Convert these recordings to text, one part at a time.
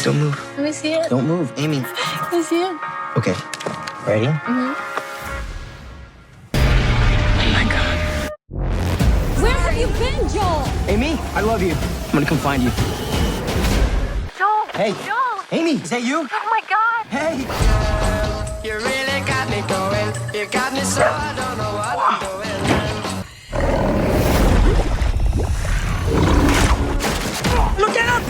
Don't move. Let me see it. Don't move, Amy. Let me see it. Okay. Ready? Mm-hmm. Oh my God. Where have you been, Joel? Amy, I love you. I'm gonna come find you. Joel. Hey. Joel. Amy, is that you? Oh my God. Hey. You really got me going. You got me so I don't know what I'm doing. Look out!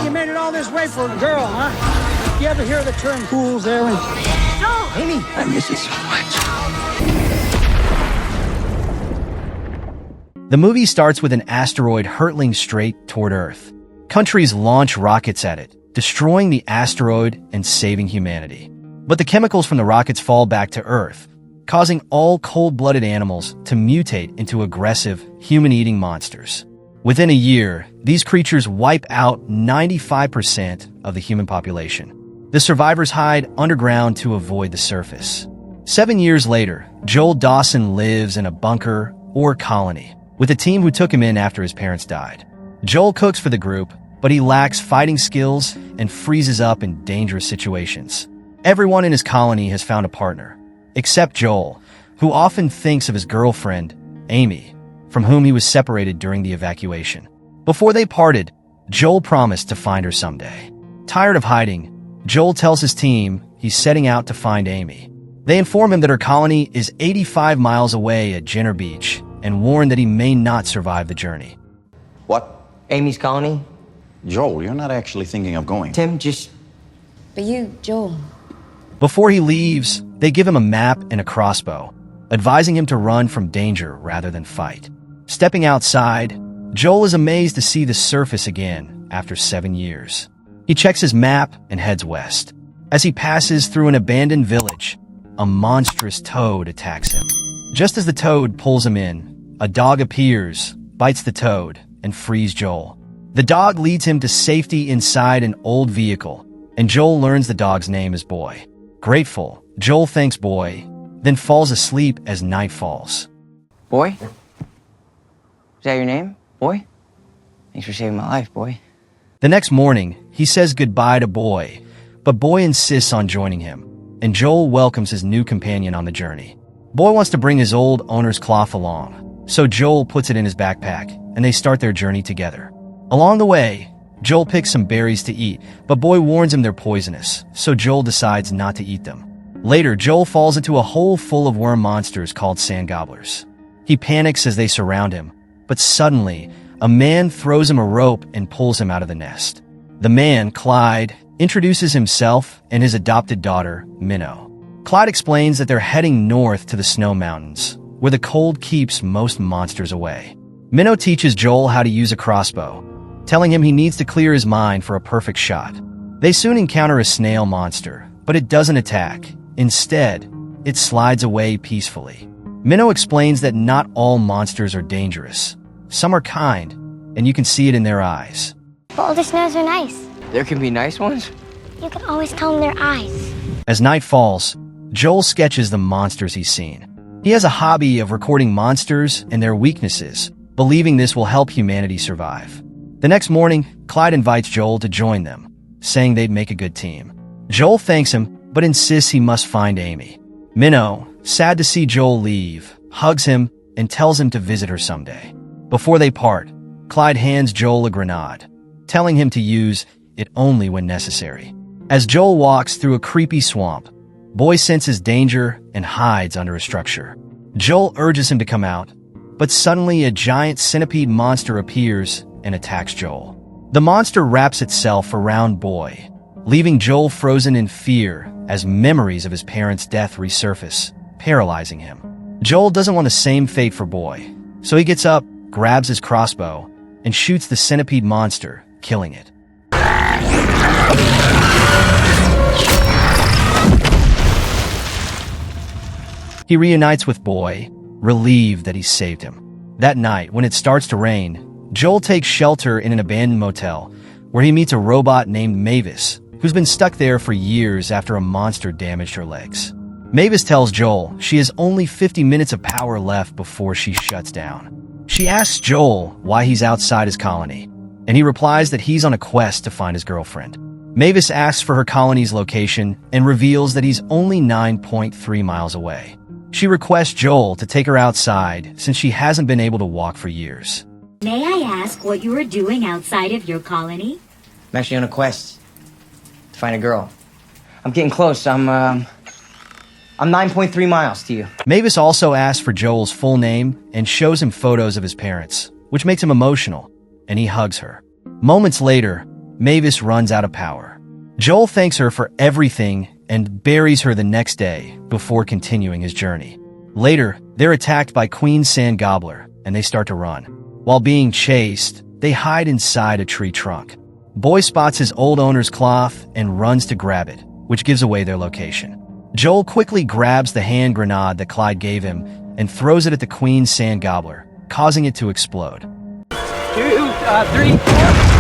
You made it all this way for a girl, huh? You ever hear the term fools errand? Joel. Amy, I miss you so much. The movie starts with an asteroid hurtling straight toward Earth. Countries launch rockets at it, destroying the asteroid and saving humanity. But the chemicals from the rockets fall back to Earth, causing all cold-blooded animals to mutate into aggressive, human-eating monsters. Within a year, these creatures wipe out 95% of the human population. The survivors hide underground to avoid the surface. 7 years later, Joel Dawson lives in a bunker or colony with a team who took him in after his parents died. Joel cooks for the group, but he lacks fighting skills and freezes up in dangerous situations. Everyone in his colony has found a partner, except Joel, who often thinks of his girlfriend, Amy, from whom he was separated during the evacuation. Before they parted, Joel promised to find her someday. Tired of hiding, Joel tells his team he's setting out to find Amy. They inform him that her colony is 85 miles away at Jenner Beach and warn that he may not survive the journey. What? Amy's colony? Joel, you're not actually thinking of going. Tim, just... But you, Joel. Before he leaves, they give him a map and a crossbow, advising him to run from danger rather than fight. Stepping outside, Joel is amazed to see the surface again after 7 years. He checks his map and heads west. As he passes through an abandoned village, a monstrous toad attacks him. Just as the toad pulls him in, a dog appears, bites the toad, and frees Joel. The dog leads him to safety inside an old vehicle, and Joel learns the dog's name is Boy. Grateful, Joel thanks Boy, then falls asleep as night falls. Boy? Is that your name, Boy? Thanks for saving my life, Boy. The next morning, he says goodbye to Boy, but Boy insists on joining him, and Joel welcomes his new companion on the journey. Boy wants to bring his old owner's cloth along, so Joel puts it in his backpack, and they start their journey together. Along the way, Joel picks some berries to eat, but Boy warns him they're poisonous, so Joel decides not to eat them. Later, Joel falls into a hole full of worm monsters called sand gobblers. He panics as they surround him, but suddenly, a man throws him a rope and pulls him out of the nest. The man, Clyde, introduces himself and his adopted daughter, Minnow. Clyde explains that they're heading north to the snow mountains, where the cold keeps most monsters away. Minnow teaches Joel how to use a crossbow, telling him he needs to clear his mind for a perfect shot. They soon encounter a snail monster, but it doesn't attack. Instead, it slides away peacefully. Minnow explains that not all monsters are dangerous. Some are kind, and you can see it in their eyes. But older snails are nice. There can be nice ones? You can always tell them their eyes. As night falls, Joel sketches the monsters he's seen. He has a hobby of recording monsters and their weaknesses, believing this will help humanity survive. The next morning, Clyde invites Joel to join them, saying they'd make a good team. Joel thanks him, but insists he must find Amy. Minnow, sad to see Joel leave, hugs him and tells him to visit her someday. Before they part, Clyde hands Joel a grenade, telling him to use it only when necessary. As Joel walks through a creepy swamp, Boy senses danger and hides under a structure. Joel urges him to come out, but suddenly a giant centipede monster appears and attacks Joel. The monster wraps itself around Boy, leaving Joel frozen in fear as memories of his parents' death resurface, paralyzing him. Joel doesn't want the same fate for Boy, so he gets up, grabs his crossbow, and shoots the centipede monster, killing it. He reunites with Boy, relieved that he saved him. That night, when it starts to rain, Joel takes shelter in an abandoned motel, where he meets a robot named Mavis, who's been stuck there for years after a monster damaged her legs. Mavis tells Joel she has only 50 minutes of power left before she shuts down. She asks Joel why he's outside his colony, and he replies that he's on a quest to find his girlfriend. Mavis asks for her colony's location and reveals that he's only 9.3 miles away. She requests Joel to take her outside since she hasn't been able to walk for years. May I ask what you are doing outside of your colony? I'm actually on a quest to find a girl. I'm getting close. I'm 9.3 miles to you. Mavis also asks for Joel's full name and shows him photos of his parents, which makes him emotional, and he hugs her. Moments later, Mavis runs out of power. Joel thanks her for everything and buries her the next day before continuing his journey. Later, they're attacked by Queen Sand Gobbler, and they start to run. While being chased, they hide inside a tree trunk. Boy spots his old owner's cloth and runs to grab it, which gives away their location. Joel quickly grabs the hand grenade that Clyde gave him and throws it at the Queen Sand Gobbler, causing it to explode. 2, 3, 4.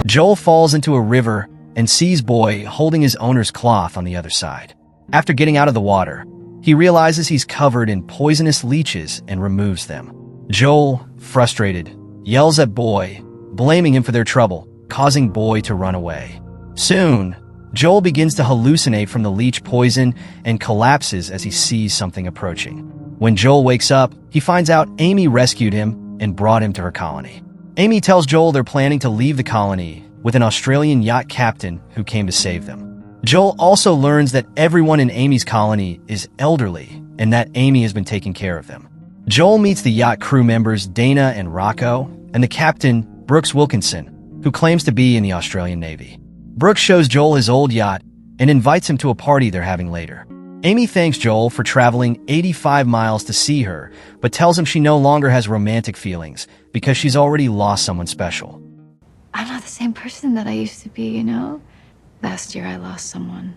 Joel falls into a river and sees Boy holding his owner's cloth on the other side. After getting out of the water, he realizes he's covered in poisonous leeches and removes them. Joel, frustrated, yells at Boy, blaming him for their trouble, causing Boy to run away. Soon, Joel begins to hallucinate from the leech poison and collapses as he sees something approaching. When Joel wakes up, he finds out Amy rescued him and brought him to her colony. Amy tells Joel they're planning to leave the colony with an Australian yacht captain who came to save them. Joel also learns that everyone in Amy's colony is elderly and that Amy has been taking care of them. Joel meets the yacht crew members Dana and Rocco and the captain, Brooks Wilkinson, who claims to be in the Australian Navy. Brooks shows Joel his old yacht and invites him to a party they're having later. Amy thanks Joel for traveling 85 miles to see her, but tells him she no longer has romantic feelings because she's already lost someone special. I'm not the same person that I used to be, you know? Last year I lost someone,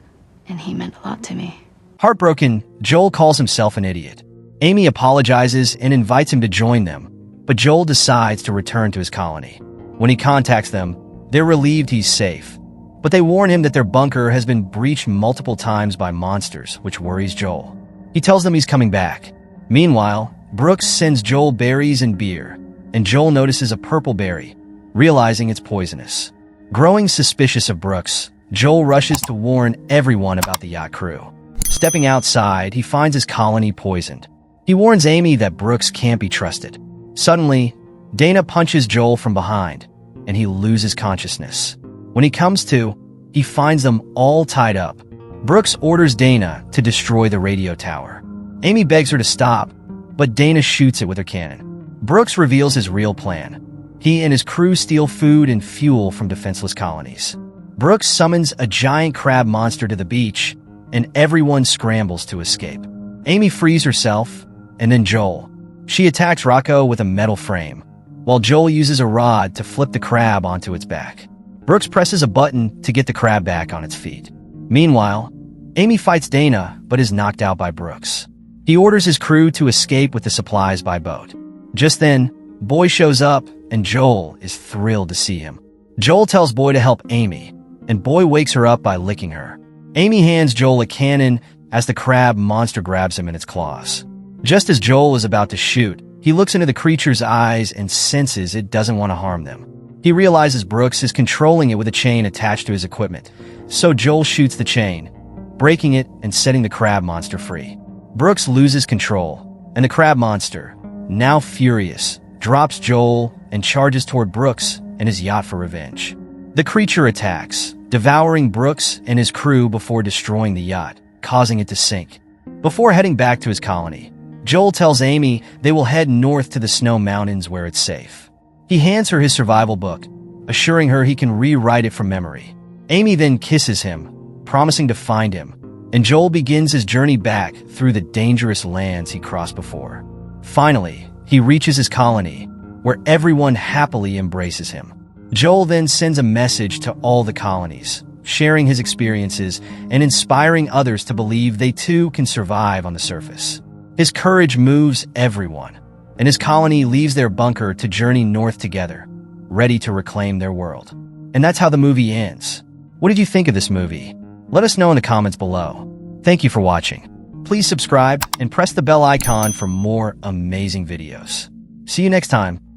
and he meant a lot to me. Heartbroken, Joel calls himself an idiot. Amy apologizes and invites him to join them, but Joel decides to return to his colony. When he contacts them, they're relieved he's safe, but they warn him that their bunker has been breached multiple times by monsters, which worries Joel. He tells them he's coming back. Meanwhile, Brooks sends Joel berries and beer, and Joel notices a purple berry, realizing it's poisonous. Growing suspicious of Brooks, Joel rushes to warn everyone about the yacht crew. Stepping outside, he finds his colony poisoned. He warns Amy that Brooks can't be trusted. Suddenly, Dana punches Joel from behind, and he loses consciousness. When he comes to, he finds them all tied up. Brooks orders Dana to destroy the radio tower. Amy begs her to stop, but Dana shoots it with her cannon. Brooks reveals his real plan. He and his crew steal food and fuel from defenseless colonies. Brooks summons a giant crab monster to the beach, and everyone scrambles to escape. Amy frees herself, and then Joel. She attacks Rocco with a metal frame, while Joel uses a rod to flip the crab onto its back. Brooks presses a button to get the crab back on its feet. Meanwhile, Amy fights Dana, but is knocked out by Brooks. He orders his crew to escape with the supplies by boat. Just then, Boy shows up, and Joel is thrilled to see him. Joel tells Boy to help Amy, and Boy wakes her up by licking her. Amy hands Joel a cannon as the crab monster grabs him in its claws. Just as Joel is about to shoot, he looks into the creature's eyes and senses it doesn't want to harm them. He realizes Brooks is controlling it with a chain attached to his equipment, so Joel shoots the chain, breaking it and setting the crab monster free. Brooks loses control, and the crab monster, now furious, drops Joel and charges toward Brooks and his yacht for revenge. The creature attacks, devouring Brooks and his crew before destroying the yacht, causing it to sink. Before heading back to his colony, Joel tells Amy they will head north to the Snow Mountains where it's safe. He hands her his survival book, assuring her he can rewrite it from memory. Amy then kisses him, promising to find him, and Joel begins his journey back through the dangerous lands he crossed before. Finally, he reaches his colony, where everyone happily embraces him. Joel then sends a message to all the colonies, sharing his experiences and inspiring others to believe they too can survive on the surface. His courage moves everyone, and his colony leaves their bunker to journey north together, ready to reclaim their world. And that's how the movie ends. What did you think of this movie? Let us know in the comments below. Thank you for watching. Please subscribe and press the bell icon for more amazing videos. See you next time.